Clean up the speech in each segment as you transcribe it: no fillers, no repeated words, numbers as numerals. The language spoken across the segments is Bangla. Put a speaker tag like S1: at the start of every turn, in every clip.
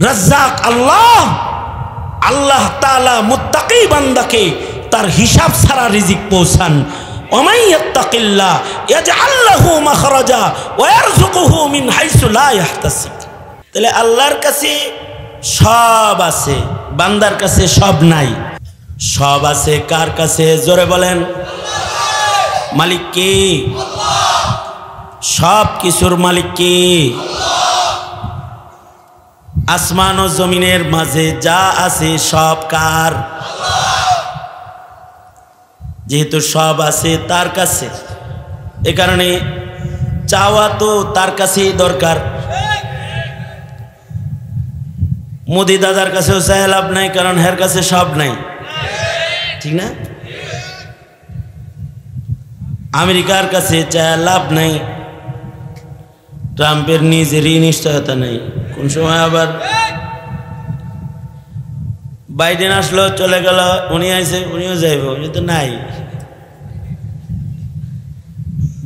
S1: রাজ্জাক আল্লাহ। আল্লাহ তাআলা মুত্তাকি বান্দাকে তার হিসাব ছাড়া রিজিক পৌঁছান। ওয়ামান ইয়াত্তাকিল্লাহ ইয়াজআল লাহু মাখরাজা ওয়া ইয়ারযুকুহু মিন হাইসু লা ইয়াহতাসিব। তাহলে আল্লাহর কাছে সব আছে, বান্দার কাছে সব নাই। সব আছে কার কাছে? জোরে বলেন। মালিক কে? সব কিছুর মালিক কে? আসমান ও জমিনের মাঝে যা আছে সব কার? যেহেতু সব আছে তার কাছে, এ কারণে চাওয়া তো তার কাছেই দরকার। মোদি দাদার কাছেও চাই লাভ নাই, কারণ হের কাছে সব নাই, ঠিক না? আমেরিকার কাছে চাই লাভ নাই, ট্রাম্পের নিজেরই নিশ্চয়তা নেই। কোন সময় আবার বাইডেন আসলো, চলে গেল, উনি আইছে উনিও যাইব, উনি তো নাই।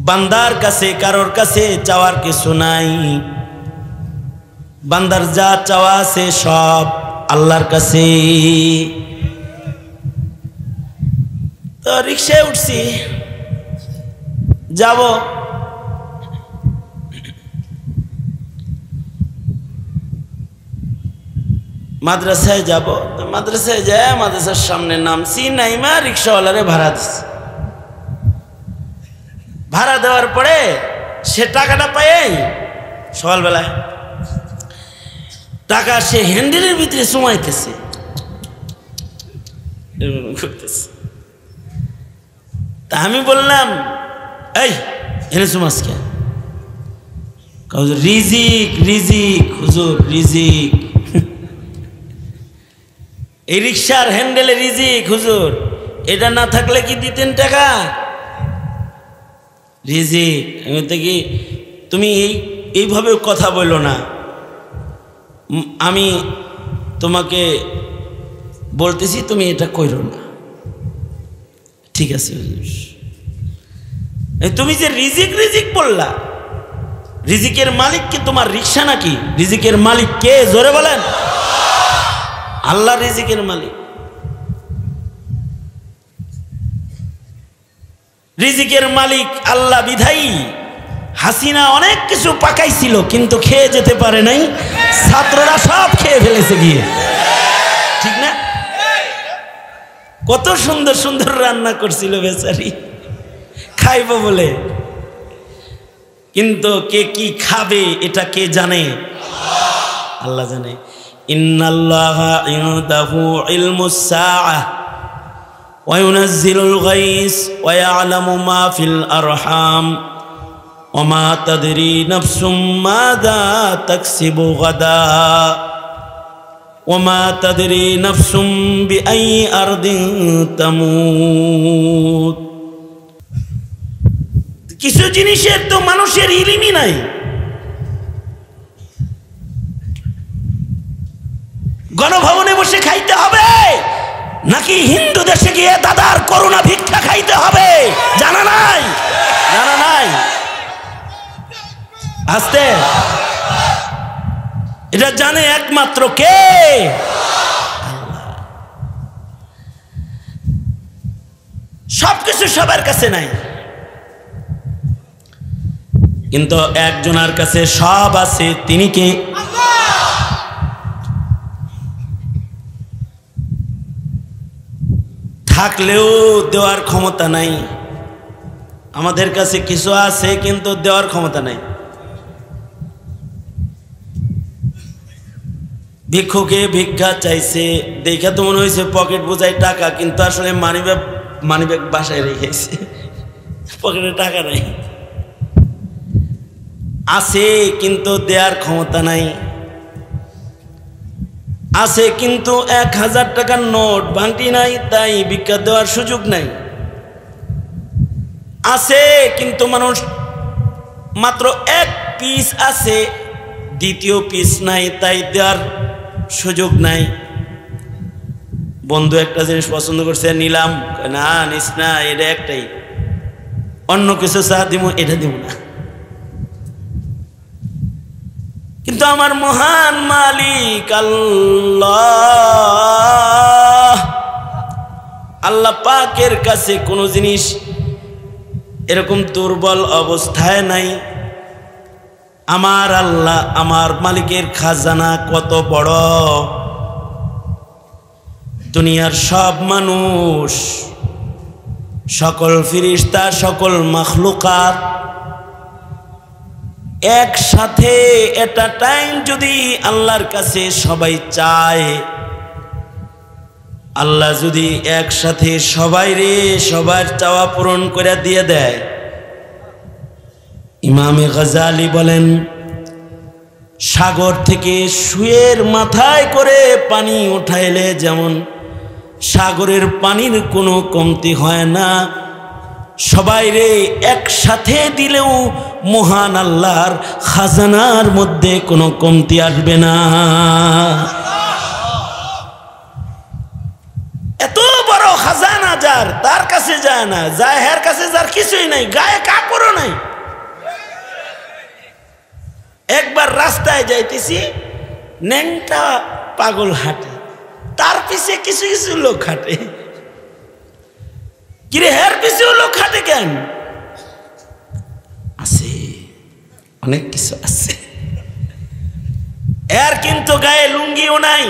S1: বান্দার কাছে কারোর কাছে চাওয়ার কিছু নাই। বান্দার যা চাওয়া আছে সব আল্লাহর কাছে। তো রিক্সায় উঠছি, যাব, মাদ্রাসায় যাব। মাদ্রাসায় যায়, মাদ্রাসার সামনে নামছি, নাইমা রিক্সাওয়ালারে ভাড়া দিচ্ছি। ভাড়া দেওয়ার পরে সে টাকাটা পাই সকালবেলায়, টাকা সে হ্যান্ডেলের ভিতরে চুমাইতেছে, তা আমি বললাম, এই এনে চুমাস কে? রিজিক রিজিক হুজুর, রিজিক। এই রিক্সার হ্যান্ডেলে রিজিক হুজুর, এটা না থাকলে কি দিতেন টাকা? রিজিক। আমি কি তুমি এইভাবে কথা বললো না, আমি তোমাকে বলতেছি তুমি এটা কইরো না, ঠিক আছে হুজুর? তুমি যে রিজিক রিজিক বললা, রিজিকের মালিক কি তোমার রিক্সা নাকি? রিজিকের মালিক কে? জোরে বলেন। আল্লাহ রিজিকের মালিক। রিজিকের মালিক আল্লাহ বিধায়ী হাসিনা অনেক কিছু পাকাইছিল, কিন্তু খেয়ে যেতে পারে নাই, ছাত্ররা সব খেয়ে ফেলেছে গিয়ে, ঠিক না? কত সুন্দর সুন্দর রান্না করছিল বেচারি, খাইব বলে, কিন্তু কে কি খাবে এটা কে জানে? আল্লাহ জানে। ইন্নাল্লাহা ইনদাহু ইলমুস সাআহ ওয়া ইউনাজ্জিলুল গায়স ওয়া ইয়ালামু মা ফিল আরহাম ওয়া মা তাদরি নাফসুম মাযা তাকসিবু গাদা ওয়া মা তাদরি নাফসুম বিআইয়ি আরদিন তামুত। কিছু জিনিসের তো মানুষের ইলমই নাই। গণভবনে বসে খাইতে হবে নাকি হিন্দু দেশে গিয়ে দাদার করুণা ভিক্ষা খাইতে হবে? জানা নাই, জানা নাই। আস্তে, এটা জানে একমাত্র কে? সবকিছু সবার কাছে নাই, কিন্তু একজনের কাছে সব আছে, তিনি কে? থাকলেও দেওয়ার ক্ষমতা নাই। আমাদের কাছে কিছু আছে কিন্তু দেওয়ার ক্ষমতা নাই। ভিক্ষুকে ভিক্ষা চাইছে, দেখা তো মনে হয়েছে পকেট বোঝায় টাকা, কিন্তু আসলে মানিব্যাগ বাসায় রেখেছে, পকেটে টাকা নাই। আছে কিন্তু দেওয়ার ক্ষমতা নাই। আছে কিন্তু 1000 টাকার নোট ভাঙটি নাই, তাই ভিক্ষা দেওয়ার সুযোগ নাই। আছে কিন্তু মানুষ মাত্র 1 পিস আছে, দ্বিতীয় পিস নাই, তাই দেওয়ার সুযোগ নাই। বন্ধু একটা জিনিস পছন্দ করছে, নিলাম, না নিস না, এটা একটাই, অন্য কিছু চা দিব, এটা দিব না। কিন্তু আমার মহান মালিক আল্লাহ, আল্লাহ পাকের কাছে কোনো জিনিস এরকম দুর্বল অবস্থায় নাই। আমার আল্লাহ, আমার মালিকের খাজানা কত বড়। দুনিয়ার সব মানুষ, সকল ফিরিস্তা, সকল মাখলুকাত একসাথে এটা টাইম যদি আল্লাহর কাছে সবাই চায়, আল্লাহ যদি একসাথে সবাই রে সবার চাওয়া পূরণ করে দিয়ে দেয়। ইমামে গাজালি বলেন, সাগর থেকে সুয়ের মাথায় করে পানি উঠাইলে যেমন সাগরের পানির কোনো কমতি হয় না, সবাই রে একসাথে দিলেও মহান আল্লাহর খাজানার মধ্যে কোনো কমতি আসবে না। এত বড় খাজানা যার, তার কাছে যায় না, যায় হের কাছে যার কিছুই নাই, গায়ে কাপড়ও নাই। একবার রাস্তায় যাইতেছি, ন্যাংটা পাগল হাঁটে, তার পিছে কিছু কিছু লোক হাঁটে। কিরে হের পিছেও লোক হাঁটে কেন? আছে, অনেক কিছু আছে। এর কিন্তু গায়ে লুঙ্গিও নাই,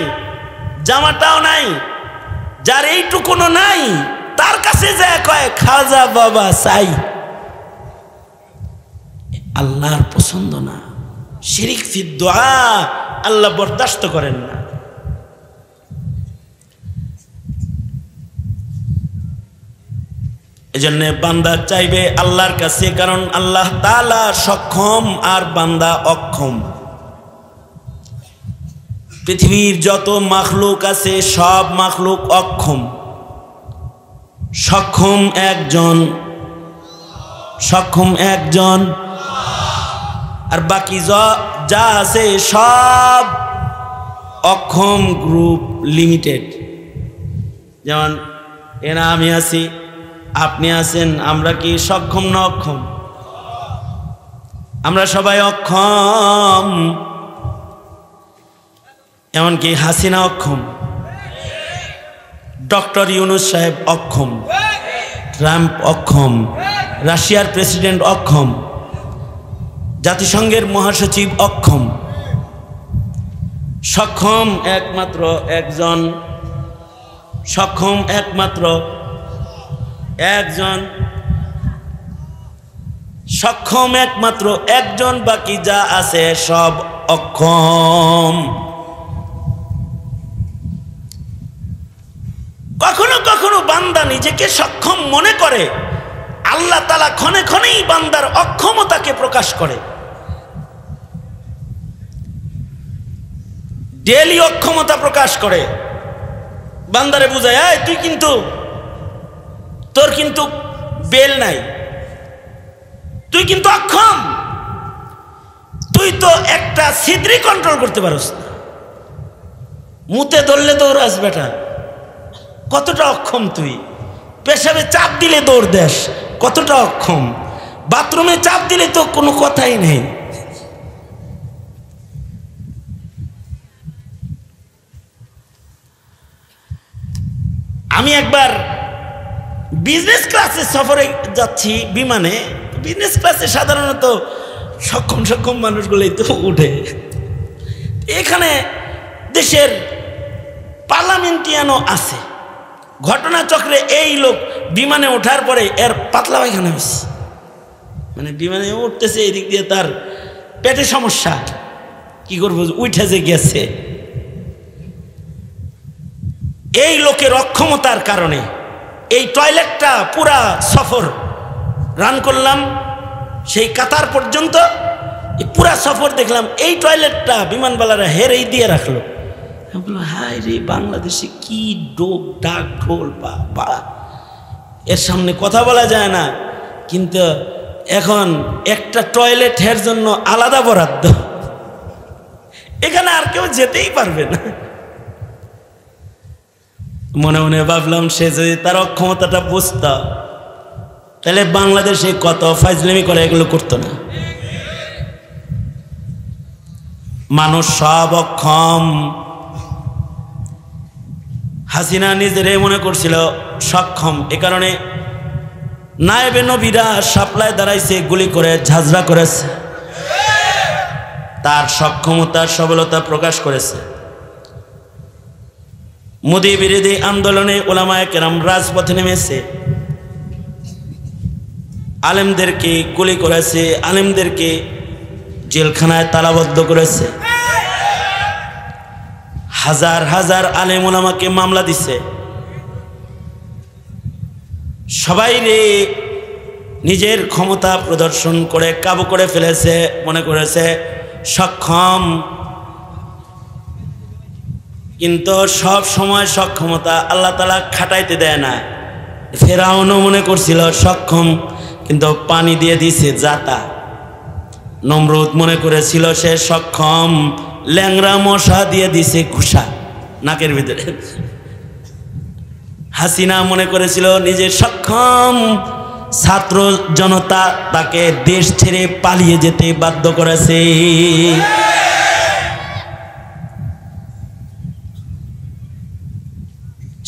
S1: জামাটাও নাই, যার এইটুকুনো নাই, তার কাছে যায় কয় খাজা বাবা চাই। আল্লাহর পছন্দ না, শিরিক ফি দুআ আল্লাহ বরদাস্ত করেন না। এজন্য বান্দা চাইবে আল্লাহর কাছে, কারণ আল্লাহ তাআলা সক্ষম আর বান্দা অক্ষম। পৃথিবীর যত মাখলুক আছে সব মাখলুক অক্ষম, সক্ষম একজন, সক্ষম একজন। আর বাকি যা আছে সব অক্ষম গ্রুপ, লিমিটেড। যেমন এনা আমি আছি, আপনি আছেন, আমরা কি সক্ষম না অক্ষম? আমরা সবাই অক্ষম। এমনকি হাসিনা অক্ষম, ডক্টর ইউনূস সাহেব অক্ষম, ট্রাম্প অক্ষম, রাশিয়ার প্রেসিডেন্ট অক্ষম, জাতিসংঘের মহাসচিব অক্ষম। সক্ষম একমাত্র একজন, সক্ষম একমাত্র একজন, সক্ষম একমাত্র একজন, বাকি যা আছে সব অক্ষম। কখনো কখনো বান্দা নিজেকে সক্ষম মনে করে, আল্লাহ তাআলা ক্ষণে ক্ষণেই বান্দার অক্ষমতাকে প্রকাশ করে। ডেলি অক্ষমতা প্রকাশ করে, বান্দারে বুঝায়, এই তুই কিন্তু, তোর কিন্তু বেল নাই, তুই কিন্তু অক্ষম, তুই তো একটা ছিদ্রি কন্ট্রোল করতে পারস না, মুতে ধরলে দৌড়াস বেটা, কতটা অক্ষম তুই, পেশাবে চাপ দিলে দৌড় দেস, কতটা অক্ষম, বাথরুমে চাপ দিলে তো কোনো কথাই নেই। আমি একবার বিজনেস ক্লাসে সফরে যাচ্ছি বিমানে। বিজনেস ক্লাসে সাধারণত সক্ষম সক্ষম মানুষগুলোই তো উঠে। এখানে দেশের পার্লামেন্টিয়ানও আছে। ঘটনাচক্রে এই লোক বিমানে ওঠার পরে এর পাতলা পায়খানা হয়েছে, মানে বিমানে উঠতেছে, এদিক দিয়ে তার পেটে সমস্যা, কি করবো, উঠে যে গেছে। এই লোকের অক্ষমতার কারণে এই টয়লেটটা পুরা সফর রান করলাম, সেই কাতার পর্যন্ত পুরা সফর দেখলাম এই টয়লেটটা বিমানবালারা হেরেই দিয়ে রাখলো। বললো, হায় রে, বাংলাদেশে কি ডোক ডাক ঢোল বা, এর সামনে কথা বলা যায় না, কিন্তু এখন একটা টয়লেটের জন্য আলাদা বরাদ্দ, এখানে আর কেউ যেতেই পারবে না। মনে মনে ভাবলাম, সে যদি তার অক্ষমতাটা বুঝত, তাহলে বাংলাদেশে কত ফাইজলামি করে এগুলো করতো না। মানুষ সব অক্ষম। হাসিনা নিজেরে মনে করছিল সক্ষম, এ কারণে নায়েবে নবীরা শাপলায় দাঁড়াইছে, গুলি করে ঝাঁঝরা করেছে, তার সক্ষমতা সবলতা প্রকাশ করেছে। মোদি বিরোধী আন্দোলনে উলামায়ে কেরাম রাজপথে নেমেছে, আলেমদেরকে গুলি করেছে, আলেমদেরকে জেলখানায় তালাবদ্ধ করেছে, হাজার হাজার আলেম উলামাকে মামলা দিছে। সবাই রে নিজের ক্ষমতা প্রদর্শন করে কাবু করে ফেলেছে, মনে করেছে সক্ষম। কিন্তু সব সময় সক্ষমতা আল্লাহ তাআলা খাটাইতে দেয় না। ফেরাউনও মনে করছিল সক্ষম, কিন্তু পানি দিয়ে দিছে জাতা। নমরুদ মনে করেছিল সে সক্ষম, ল্যাংরা মশা দিয়ে দিছে ঘুষা নাকের ভিতরে। হাসিনা মনে করেছিল নিজে সক্ষম, ছাত্র জনতা তাকে দেশ ছেড়ে পালিয়ে যেতে বাধ্য করেছে।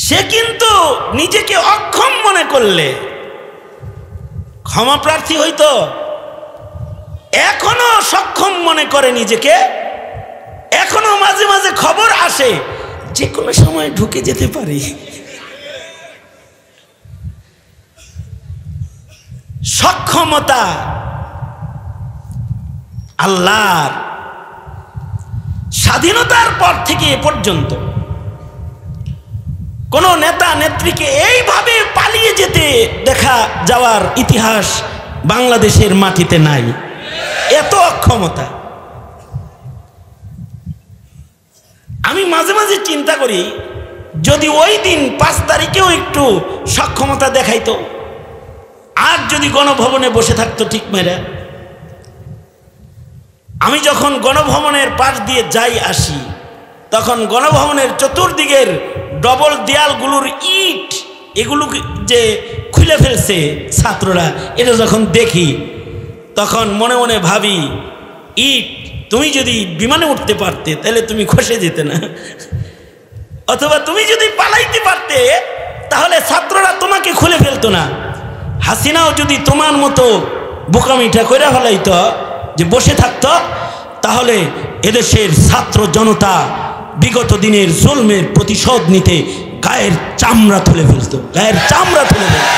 S1: সে কিন্তু নিজেকে অক্ষম মনে করলে ক্ষমা প্রার্থী হইতো, এখনো সক্ষম মনে করে নিজেকে। এখনো মাঝে মাঝে খবর আসে যে কোনো সময় ঢুকে যেতে পারি। সক্ষমতা আল্লাহর। স্বাধীনতার পর থেকে এ পর্যন্ত কোন নেতা নেত্রীকে এইভাবে পালিয়ে যেতে দেখা যাওয়ার ইতিহাস বাংলাদেশের মাটিতে নাই। এত অক্ষমতা। আমি মাঝে মাঝে চিন্তা করি, যদি ওই দিন 5 তারিখেও একটু সক্ষমতা দেখাইতো, আর যদি গণভবনে বসে থাকতো ঠিক মেরে। আমি যখন গণভবনের পাশ দিয়ে যাই আসি, তখন গণভবনের চতুর্দিকের ডবল দেয়ালগুলোর ইট এগুলো যে খুলে ফেলছে ছাত্ররা, এটা যখন দেখি তখন মনে মনে ভাবি, ইট তুমি যদি বিমানে উঠতে পারতে তাহলে তুমি খসে যেতে না, অথবা তুমি যদি পালাইতে পারতে তাহলে ছাত্ররা তোমাকে খুলে ফেলতো না। হাসিনাও যদি তোমার মতো বোকামিটা করে ফেলাইতো, যে বসে থাকতো, তাহলে এদেশের ছাত্র জনতা বিগত দিনের জুলমের প্রতিশোধ নিতে গায়ের চামড়া তুলে ফেলত, গায়ের চামড়া তুলে ফেলত।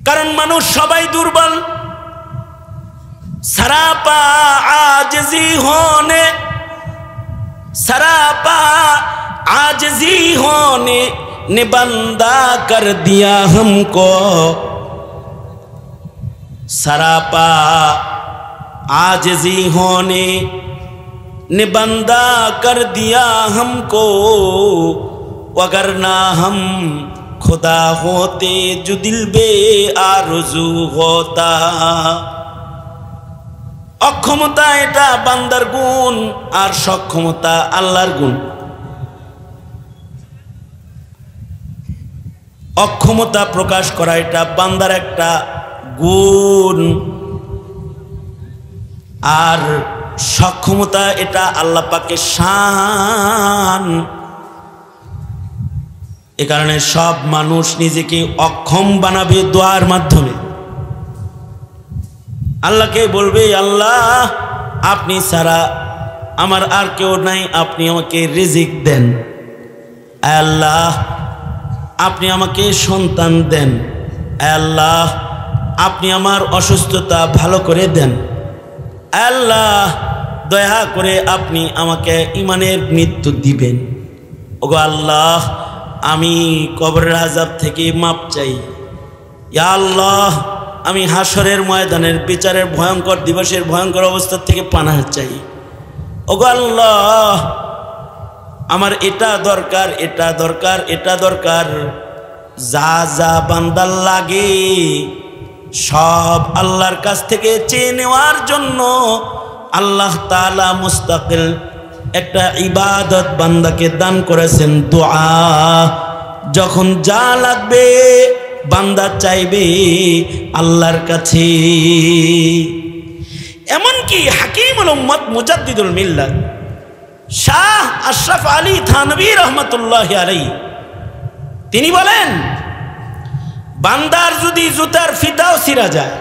S1: কারণ মানুষ সবাই দুর্বল। सरापा आजिज़ी होने, सरापा आजिज़ी होने ने बंदा कर दिया हमको, सरापा आजिज़ी होने ने बंदा कर दिया हमको, वगरना हम खुदा होते जो दिल बे आरज़ू होता। অক্ষমতা এটা বান্দার গুণ, আর সক্ষমতা আল্লাহর গুণ। অক্ষমতা প্রকাশ করা এটা বান্দার একটা গুণ, আর সক্ষমতা এটা আল্লাহ পাকের শান। এ কারণে সব মানুষ নিজেকে অক্ষম বানাবে দোয়ার মাধ্যমে। আল্লাহকে বলবে, আল্লাহ আপনি ছাড়া আমার আর কেউ নাই, আপনি আমাকে রিজিক দেন। আল্লাহ আপনি আমাকে সন্তান দেন। আল্লাহ আপনি আমার অসুস্থতা ভালো করে দেন। আল্লাহ দয়া করে আপনি আমাকে ঈমানের মৃত্যু দিবেন। ওগো আল্লাহ আমি কবরের আযাব থেকে মাপ চাই। ইয়া আল্লাহ আমি হাসরের ময়দানের বিচারের ভয়ঙ্কর দিবসের ভয়ঙ্কর অবস্থা থেকে পানাহ চাই। ওগো আল্লাহ আমার এটা দরকার, এটা দরকার, এটা দরকার। যা যা বান্দার লাগে সব আল্লাহর কাছ থেকে চেয়ে নেওয়ার জন্য আল্লাহ তাআলা মুস্তাকিল একটা ইবাদত বান্দাকে দান করেছেন, দোয়া। যখন যা লাগবে বান্দা চাইবে আল্লাহর কাছে। এমনকি হাকিমুল উম্মত মুজাদ্দিদুল মিল্লাত শাহ আশরাফ আলী থানভী রহমতুল্লাহি আলাইহি তিনি বলেন, বান্দার যদি জুতার ফিতাও ছিঁড়া যায়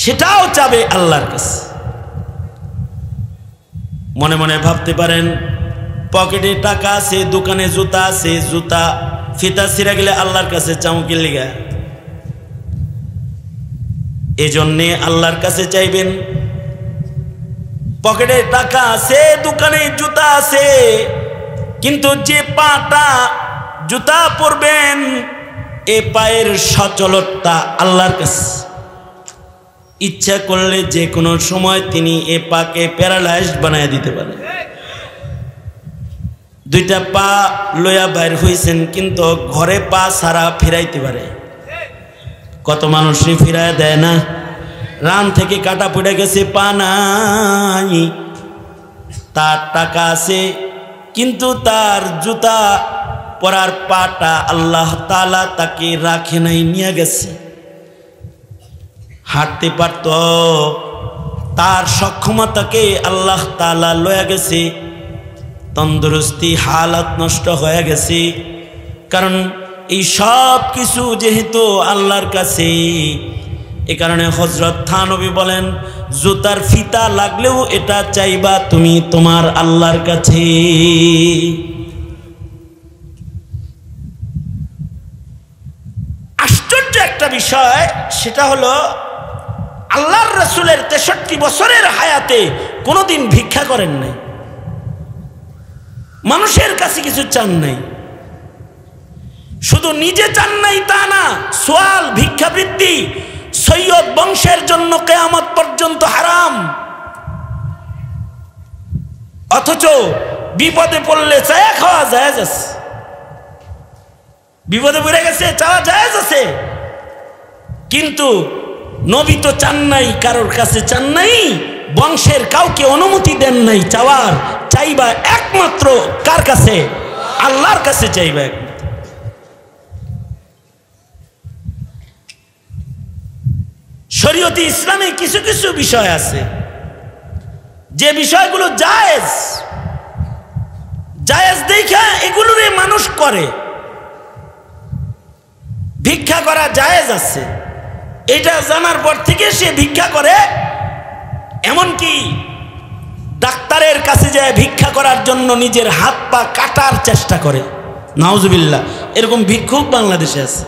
S1: সেটাও চাবে আল্লাহর কাছে। মনে মনে ভাবতে পারেন, পকেটে টাকা আছে, দোকানে জুতা আছে, জুতা ফিতা ছিঁড়া গেলে আল্লাহর কাছে চামকির লিগা, এজন্যে আল্লাহর কাছে চাইবেন। পকেটে টাকা আছে, দোকানে জুতা আছে, কিন্তু যে পাটা জুতা পরবেন এ পায়ের সচলতা আল্লাহর কাছে। ইচ্ছা করলে যে কোনো সময় তিনি এ পাকে প্যারালাইজড বানায় দিতে পারেন। দুইটা পা লয়া বাইর হইছেন, কিন্তু ঘরে পা সারা ফিরাইতে পারে। কত মানুষই ফিরায় দেয় না। রান থেকে কাটা পড়ে গেছে, পা নাই, তার টাকা আছে, কিন্তু তার জুতা পরার পাটা আল্লাহ তাআলা তাকে রাখে নাই, নিয়ে গেছে। হাঁটতে পারত, তার সক্ষমতাকে আল্লাহ তাআলা লয়ে গেছে, তন্দুরস্তি হালাত নষ্ট হয়ে গেছে। কারণ এই সব কিছু যেহেতু আল্লাহর কাছে, এ কারণে হযরত থানভী বলেন, জুতার ফিতা লাগলেও এটা চাইবা তুমি তোমার আল্লাহর কাছে। আশ্চর্য একটা বিষয়, সেটা হলো আল্লাহর রাসূলের 63 বছরের হায়াতে কোনোদিন ভিক্ষা করেন নাই, মানুষের কাছে কিছু চান নাই। শুধু নিজে চান নাই তা না, সোয়াল ভিক্ষাবৃত্তি সৈয়দ বংশের জন্য কিয়ামত পর্যন্ত হারাম। অথচ বিপদে পড়লে চায়া খাওয়া জায়েজ আছে, বিপদে পড়ে গেছে চাওয়া জায়েজ আছে, কিন্তু নবী তো চান নাই, কারোর কাছে চান নাই, বংশের কাউকে অনুমতি দেন নাই চাওয়ার। চাইবা একমাত্র কার কাছে? আল্লাহর কাছে চাইবা। শরীয়তে ইসলামে কিছু কিছু বিষয় আছে যে বিষয়গুলো জায়েজ, জায়েজ দেখা এগুলোরে মানুষ করে। ভিক্ষা করা জায়েজ আছে, এটা জানার পর থেকে সে ভিক্ষা করে। এমনকি ডাক্তারের কাছে যায় ভিক্ষা করার জন্য নিজের হাত পা কাটার চেষ্টা করে। নাউজুবিল্লাহ, এরকম ভিক্ষুক বাংলাদেশে আছে।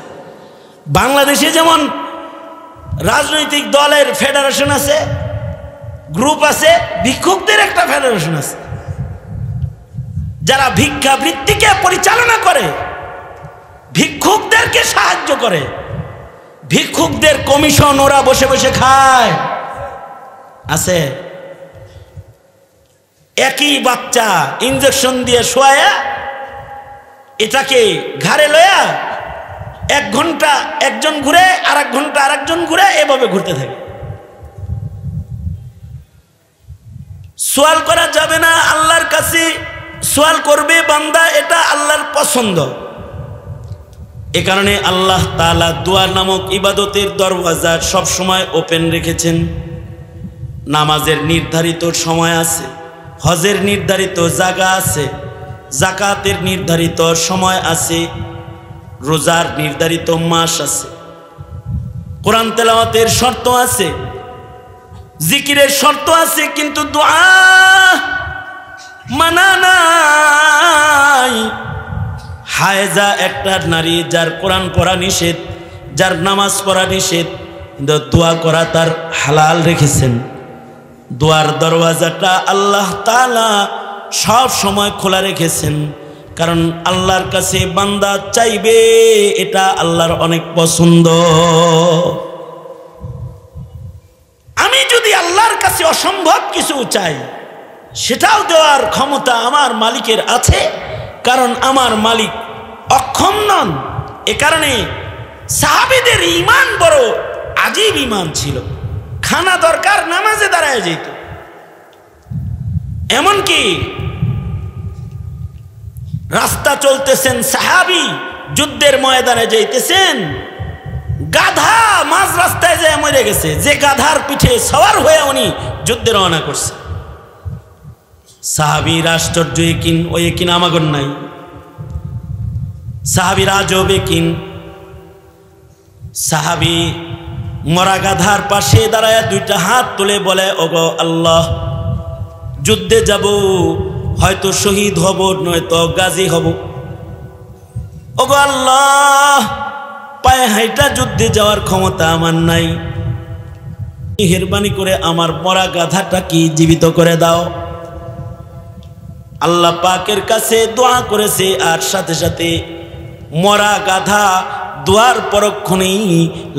S1: বাংলাদেশে যেমন রাজনৈতিক দলের ফেডারেশন আছে, গ্রুপ আছে, ভিক্ষুকদের একটা ফেডারেশন আছে, যারা ভিক্ষাবৃত্তিকে পরিচালনা করে, ভিক্ষুকদেরকে সাহায্য করে। ভিক্ষুকদের কমিশন ওরা বসে বসে খায়। আছে একই বাচ্চা ইনজেকশন দিয়ে শোয়া, এটাকে ঘাড়ে লয়া 1 ঘন্টা একজন ঘুরে, আর 1 ঘন্টা আরেকজন ঘুরে, এভাবে ঘুরতে থাকে। সোয়াল করা যাবে না, আল্লাহর কাছে সোয়াল করবে বান্দা, এটা আল্লাহর পছন্দ। এ কারণে আল্লাহ তাআলা দোয়া নামক ইবাদতের দরওয়াজা সব সময় ওপেন রেখেছেন। নামাজের নির্ধারিত সময় আছে, হজের নির্ধারিত জায়গা আছে, যাকাতের নির্ধারিত সময় আছে, রোজার নির্ধারিত মাস আছে, কোরআন তেলাওয়াতের শর্ত আছে, জিকিরের শর্ত আছে, কিন্তু দোয়া মানা নাই। হায়েজা একটা নারী, যার কোরআন পড়া নিষেধ, যার নামাজ পড়া নিষেধ, কিন্তু দোয়া করা তার হালাল রেখেছেন। দোয়ার দরওয়াজাটা আল্লাহ তাআলা সব সময় খোলা রেখেছেন, কারণ আল্লাহর কাছে বান্দা চাইবে, এটা আল্লাহর অনেক পছন্দ। আমি যদি আল্লাহর কাছে অসম্ভব কিছু চাই, সেটাও দেওয়ার ক্ষমতা আমার মালিকের আছে, কারণ আমার মালিক অক্ষম নন। এ কারণে সাহাবীদের ঈমান বড় আজীব ঈমান ছিল। খানা দরকার, নামাজে দাঁড়ায় যেত। এমনকি রাস্তা চলতেছেন, সাহাবী যুদ্ধের ময়দানে যাইতেছেন, গাধা মাঝ রাস্তায় যায় মরে গেছে, যে গাধার পিঠে সওয়ার হয়ে উনি যুদ্ধে রওনা করছে। সাহাবীর আশ্চর্য একিন, ওই একিন আমাগর নাই। সাহাবীর আজব একিন। সাহাবী মরা গাধার পাশে দাঁড়ায় দুইটা হাত তুলে বলে, ওগো আল্লাহ, যুদ্ধে যাব, হয়তো শহীদ হব নয়তো গাজী হব। ওগো আল্লাহ, পায়ে হাইটা যুদ্ধে যাওয়ার ক্ষমতা আমার নাই, মেহেরবানি করে আমার মরা গাধাটা কি জীবিত করে দাও। আল্লাহ পাকের কাছে দোয়া করেছে, আর সাথে সাথে মরা গাধা দোয়ার পরক্ষণেই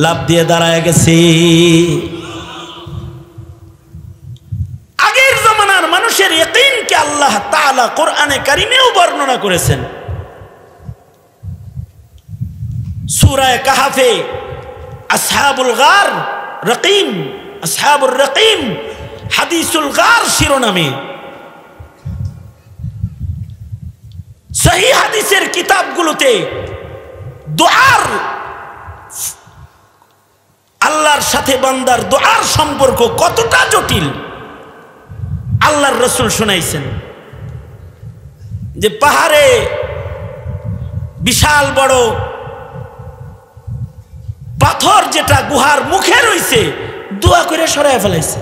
S1: লাফ দিয়ে দাঁড়ায় গেছে। আগের জমানার মানুষের ইয়াকিনকে আল্লাহ তাআলা কোরআনে কারিমেও বর্ণনা করেছেন। সূরা কাহাফে আসহাবুল গার রকিম, আসহাবুর রকিম হাদিসুল গার শিরোনামে সহিহ হাদিসের কিতাবগুলোতে দোয়ার, আল্লাহর সাথে বান্দার দোয়ার সম্পর্ক কতটা জটিল আল্লাহর রাসূল শুনাইছেন। যে পাহাড়ে বিশাল বড় পাথর যেটা গুহার মুখে রয়েছে, দোয়া করে সরায় ফেলাইছে।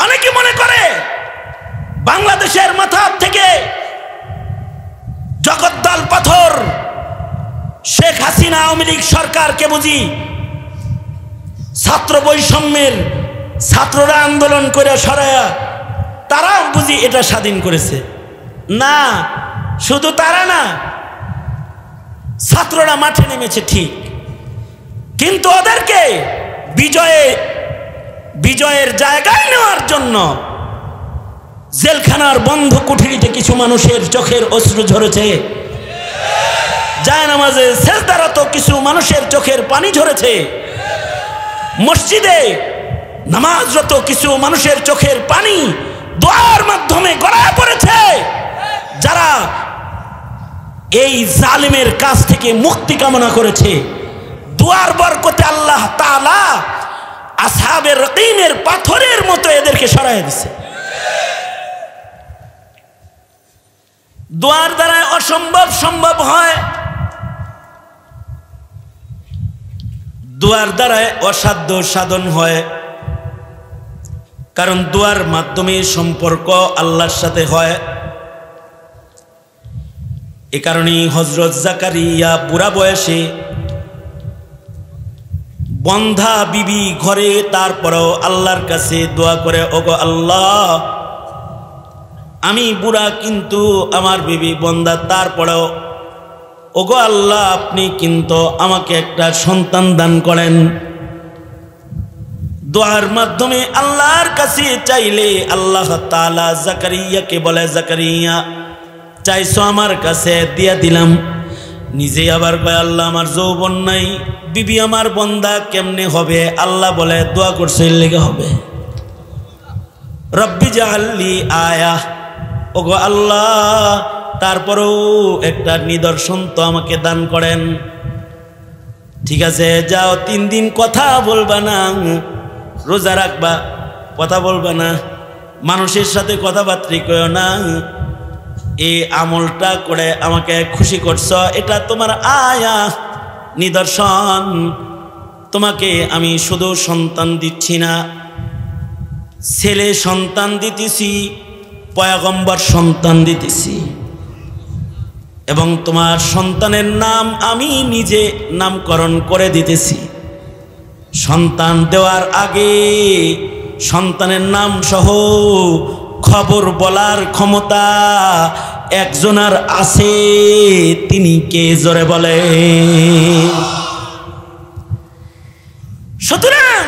S1: অনেকে মনে করে বাংলাদেশের মাথা থেকে জগদ্দল পাথর শেখ হাসিনা আওয়ামী লীগ সরকারকে বুঝি ছাত্র বৈষম্যের ছাত্ররা আন্দোলন করে সরায়া তারাও বুঝি এটা স্বাধীন করেছে। না, শুধু তারা না, ছাত্ররা মাঠে নেমেছে ঠিক, কিন্তু ওদেরকে বিজয়ের জায়গায় নেওয়ার জন্য জেলখানার বন্ধ কুঠুরিতে কিছু মানুষের চোখের অশ্রু ঝরেছে, জায়নামাজে সেজদারত কিছু মানুষের চোখের পানি ঝরেছে, মসজিদে নামাজরত কিছু মানুষের চোখের পানি দোয়ার মাধ্যমে গড়ায় পড়েছে। যারা এই জালিমের কাছ থেকে মুক্তি কামনা করেছে, দোয়ার বরকতে আল্লাহ তাআলা আসহাবে রকিমের পাথরের মতো এদেরকে সরায় দিছে। দোয়ার দ্বারা অসম্ভব সম্ভব হয়, দোয়ার দ্বারা অসাধ্য সাধন হয়। কারণ দোয়ার মাধ্যমে সম্পর্ক আল্লাহর সাথে হয়। এ কারণেই হযরত জাকারিয়া বুড়া বয়সে বন্ধা বিবি ঘরে, তারপরেও আল্লাহর কাছে দোয়া করে, ওগো আল্লাহ, আমি বুড়া কিন্তু আমার বিবি বন্ধা, তারপরেও ওগো আল্লাহ, আপনি কিন্তু আমাকে একটা সন্তান দান করেন। দোয়ার মাধ্যমে আল্লাহর কাছে চাইলে আল্লাহ তাআলা জাকারিয়াকে বলে, জাকারিয়া, চাইছো আমার কাছে, দিয়া দিলাম। নিজে আবার কয়, আল্লাহ, আমার যৌবন নাই, বিবি আমার বন্ধা, কেমনে হবে? আল্লাহ বলে, দোয়া করছে এর লেগে হবে। রব্বি জাআললি আয়া, ওগো আল্লাহ, তারপরেও একটা নিদর্শন তো আমাকে দান করেন। ঠিক আছে, যাও, 3 দিন কথা বলবা না, রোজা রাখবা, কথা বলবা না, মানুষের সাথে কথাবার্তা কইও না, এই আমলটা করে আমাকে খুশি করছ, এটা তোমার আয়া, নিদর্শন। তোমাকে আমি শুধু সন্তান দিচ্ছি না, ছেলে সন্তান দিতেছি, পয়গম্বর সন্তান দিতেছি, এবং তোমার সন্তানের নাম আমি নিজে নামকরণ করে দিতেছি। সন্তান দেওয়ার আগে সন্তানের নাম সহ খবর বলার ক্ষমতা একজনের আছে, তিনি কে? জোরে বলে। সুতরাং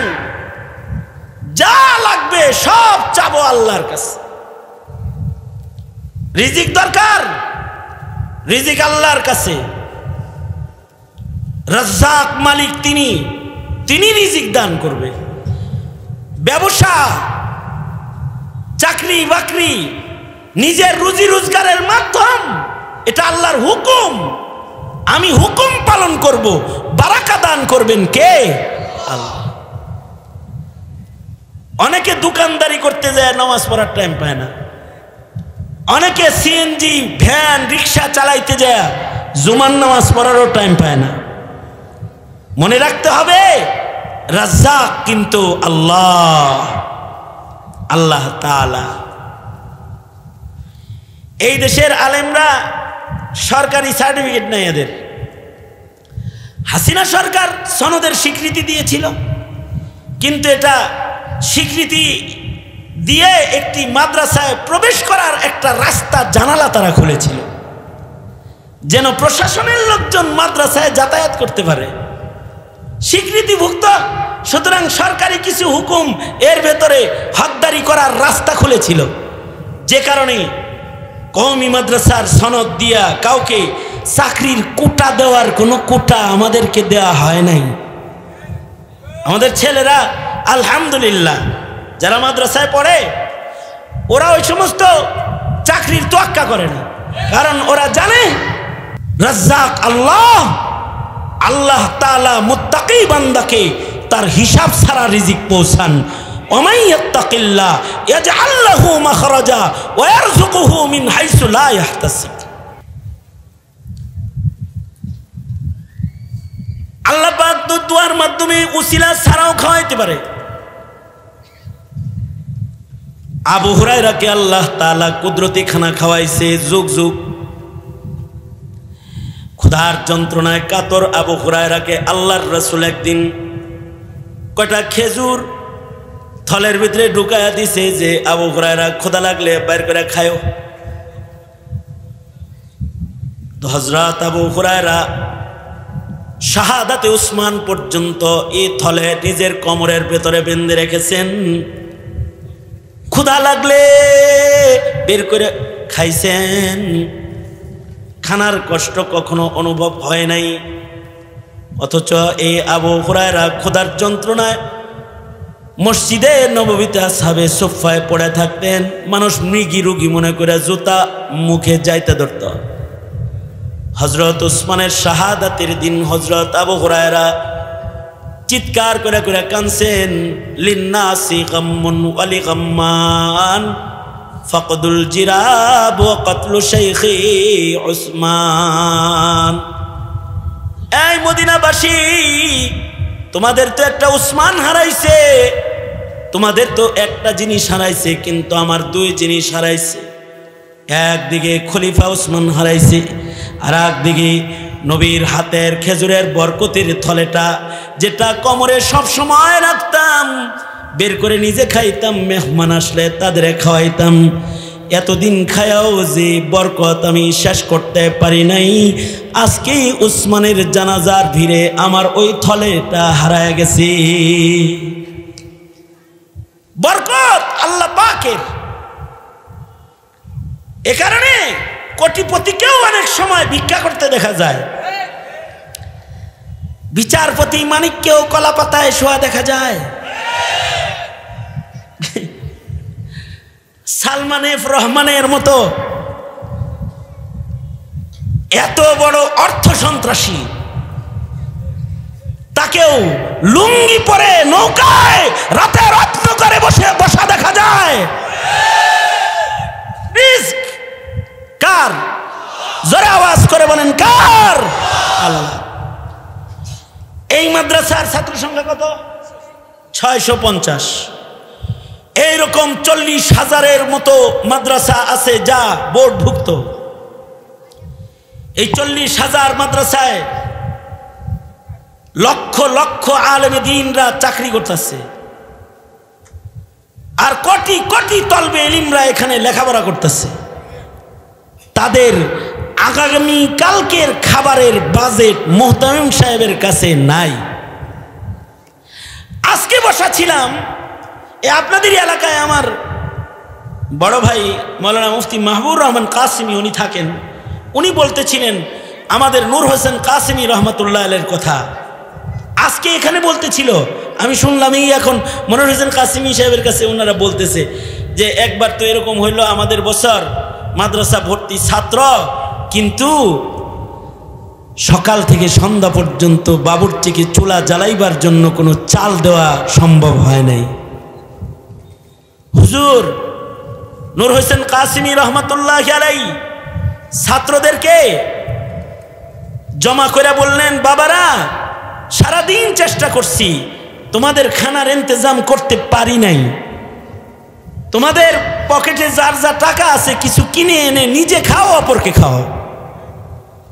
S1: যা লাগবে সব চাবো আল্লাহর কাছে। রিজিক দরকার, রিজিক আল্লাহর কাছে। রাজ্জাক মালিক তিনি রিজিক দান করবে। ব্যবসা, চাকরি বাকরি, নিজের রুজি রোজগারের মাধ্যম, এটা আল্লাহর হুকুম। আমি হুকুম পালন করব, বারাকা দান করবেন কে? আল্লাহ। অনেকে দোকানদারি করতে যায়, নামাজ পড়ার টাইম পায় না। অনেকে সিএনজি ভ্যান রিক্সা চালাইতে যায়, জুমার নামাজ পড়ারও টাইম পায় না। মনে রাখতে হবে রাজ্জাক কিন্তু আল্লাহ, আল্লাহ তাআলা। এই দেশের আলেমরা সরকারি সার্টিফিকেট নাই এদের। হাসিনা সরকার সনদের স্বীকৃতি দিয়েছিল, কিন্তু এটা স্বীকৃতি দিয়ে একটি মাদ্রাসায় প্রবেশ করার একটা রাস্তা জানালা তারা খুলেছিল, যেন প্রশাসনের লোকজন মাদ্রাসায় যাতায়াত করতে পারে, স্বীকৃতিভুক্ত। সুতরাং সরকারি কিছু হুকুম এর ভেতরে হকদারি করার রাস্তা খুলেছিল, যে কারণে কওমি মাদ্রাসার সনদ দিয়া কাউকে চাকরির কোটা দেওয়ার কোনো কোটা আমাদেরকে দেওয়া হয় নাই। আমাদের ছেলেরা আলহামদুলিল্লাহ যারা মাদ্রাসায় পড়ে, ওরা ওই সমস্ত চাকরির তোয়াক্কা করে না, কারণ ওরা জানে রাজ্জাক আল্লাহ, আল্লাহ তাআলা মুত্তাকি বান্দাকে তার হিসাব ছাড়া রিজিক পৌঁছান। ওমাই ইয়াত্তাকিল্লাহ ইয়াজআল লাহু মাখরাজা ওয়া ইয়ারযুকুহু মিন হাইসু লা ইয়াহতাসিব। আল্লাহ পাক দুয়ার মাধ্যমে উসিলা ছাড়াও খাওয়াইতে পারে। আবু হুরায়রাকে আল্লাহ তাআলা কুদরতি খানা খাওয়াইছে, যুগ যুগ ক্ষুধার যন্ত্রণায় কাতর আবু হুরায়রাকে আল্লাহর রাসূল একদিন কয়টা খেজুর থলের ভিতরে ঢুকায়া দিছে যে আবু হুরায়রা ক্ষুধা লাগলে বাইর করে খায়ও। তো হযরত আবু হুরায়রা শাহাদাতে উসমান পর্যন্ত এই থলে নিজের কোমরের ভেতরে বেঁধে রেখেছেন। ক্ষুধা লাগলে বের করে খাইছেন, খানার কষ্ট কখনো অনুভব হয় নাই। অথচ এই আবু হুরায়রা ক্ষুধার যন্ত্রণায় মসজিদে নববীতে আসহাবে সুফফায় পড়ে থাকতেন। মানুষ মৃগী রুগী মনে করে জুতা মুখে যাইতে ধরত। হযরত উসমানের শাহাদাতের দিন হযরত আবু হুরায়রা চিৎকার করে করে কাঁদছেন, লিন্নাসি গাম্মুন ওয়ালি গাম্মান ফাকদুল জিরাব ওয়া কাতলু শাইখি উসমান। এই মদিনাবাসী, তোমাদের তো একটা উসমান হারাইছে, তোমাদের তো একটা জিনিস হারাইছে, কিন্তু আমার দুই জিনিস হারাইছে। একদিকে খলিফা উসমান হারাইছে, আর একদিকে নবীর হাতের খেজুরের বরকতের থলেটা, যেটা কোমরে সব সময় রাখতাম, বের করে নিজে খাইতাম, মেহমান আসলে তাদের খাওয়াইতাম। এতদিন খায়াও যে বরকত আমি শেষ করতে পারি নাই, আজকে উসমানের জানাজার ভিড়ে আমার ওই থলেটা হারায় গেছে। বরকত আল্লাহ পাকের। এ কারণে কোটিপতিকেও অনেক সময় ভিক্ষা করতে দেখা যায়, বিচারপতি মানিককেও কলা পাতায় শোয়া দেখা যায়, সালমান এফ রহমানের মতো এত বড় অর্থ সন্ত্রাসী তাকেও লুঙ্গি পরে নৌকায় রাতে রত্ন করে বসা দেখা যায়। রিস্ক কার? জোরে আওয়াজ করে বলেন কার? আল্লাহ। এই মাদ্রাসার ছাত্র সংখ্যা কত? 650। এইরকম 40,000-এর মতো মাদ্রাসা আছে যা বোর্ডভুক্ত। এই 40,000 মাদ্রাসায় লক্ষ লক্ষ আলেমে দ্বীনরা চাকরি করতেছে, আর কোটি কোটি তলবে ইলমরা এখানে লেখাপড়া করতেছে। তাদের আগামী কালকের খাবারের বাজেট মুহতামিম সাহেবের কাছে নাই। আজকে বসা ছিলাম আপনাদের এলাকায়, আমার বড় ভাই মৌলানা মুফতি মাহবুবুর রহমান কাসেমি উনি থাকেন, উনি বলতেছিলেন আমাদের নূর হোসেন কাসেমি রহমতুল্লাহ আলাইহির কথা। আজকে এখানে বলতেছিল, আমি শুনলাম এই এখন মনোর হোসেন কাসেমি সাহেবের কাছে ওনারা বলতেছে যে একবার তো এরকম হইল, আমাদের বছর মাদ্রাসা ভর্তি ছাত্র, কিন্তু সকাল থেকে সন্ধ্যা পর্যন্ত বাবুর্চিকে চুলা জ্বালাইবার জন্য কোনো চাল দেওয়া সম্ভব হয় নাই। হুজুর নূর হোসেন কাসিমি রহমতুল্লাহি আলাইহি ছাত্রদেরকে জমা করে বললেন, বাবারা সারাদিন চেষ্টা করছি, তোমাদের খানার ইন্তজাম করতে পারি নাই, তোমাদের পকেটে যার যা টাকা আছে কিছু কিনে এনে নিজে খাও, অপরকে খাও।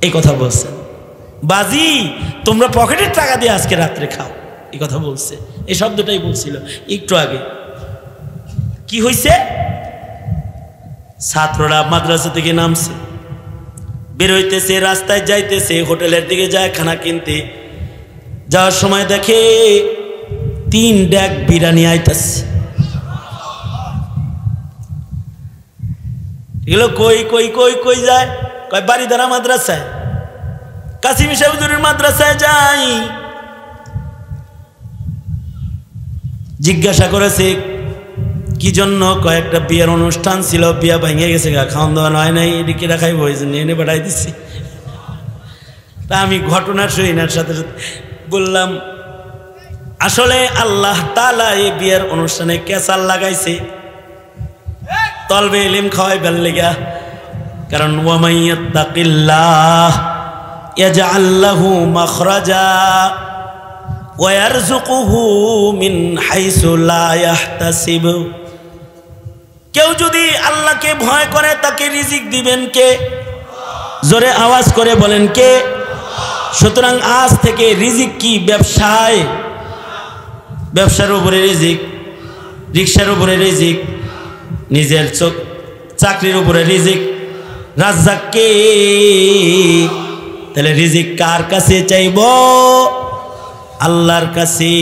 S1: এই কথা বলছেন। বাজি তোমরা পকেটের টাকা দিয়ে আজকে রাত্রে খাও, এই কথা বলছে। এই শব্দটাই বলছিল একটু আগে। কি হয়েছে? ছাত্ররা মাদ্রাসা থেকে নামছে, বের হইতেছে, রাস্তায় যাইতেছে, হোটেলের দিকে যায় খানা কিনতে। যাওয়ার সময় দেখে 3 ডেক বিরিয়ানি আইতাছে। এগুলো কই কই কই কই যায়? কয় বাড়িধারা মাদ্রাসায়, কাসিমি সাহেব হুজুরের মাদ্রাসায় যাই। জিজ্ঞাসা করেছে কি জন্য? কয়েকটা বিয়ের অনুষ্ঠান ছিল, বিয়া ভেঙে গেছে, খাওয়ান দাওয়ান হয় নাই, এদিকে রাখাই বইছে, এনে পাঠাই দিচ্ছি। তা আমি ঘটনার সহিনার সাথে বললাম, আসলে আল্লাহ তাআলা এই বিয়ের অনুষ্ঠানে কেসাল লাগাইছে তলবে ইলম খাওয়াইবার লেগা। কারণ ওয়ামাই ইয়াত্তাকিল্লাহ ইয়াজআল লাহু মাখরাজা ওয়া ইয়ারযুকুহু মিন হাইসু লা ইয়াহতাসিব। কেউ যদি আল্লাহকে ভয় করে তাকে রিজিক দিবেন কে? জোরে আওয়াজ করে বলেন কে? সুতরাং আজ থেকে রিজিক কি? ব্যবসায়, ব্যবসার উপরে রিজিক, রিকশার উপরে রিজিক, নিজের চাকরির উপরে রিজিক। রাজ্জাক কে? তাহলে রিজিক কার কাছে চাইব? আল্লাহর কাছে।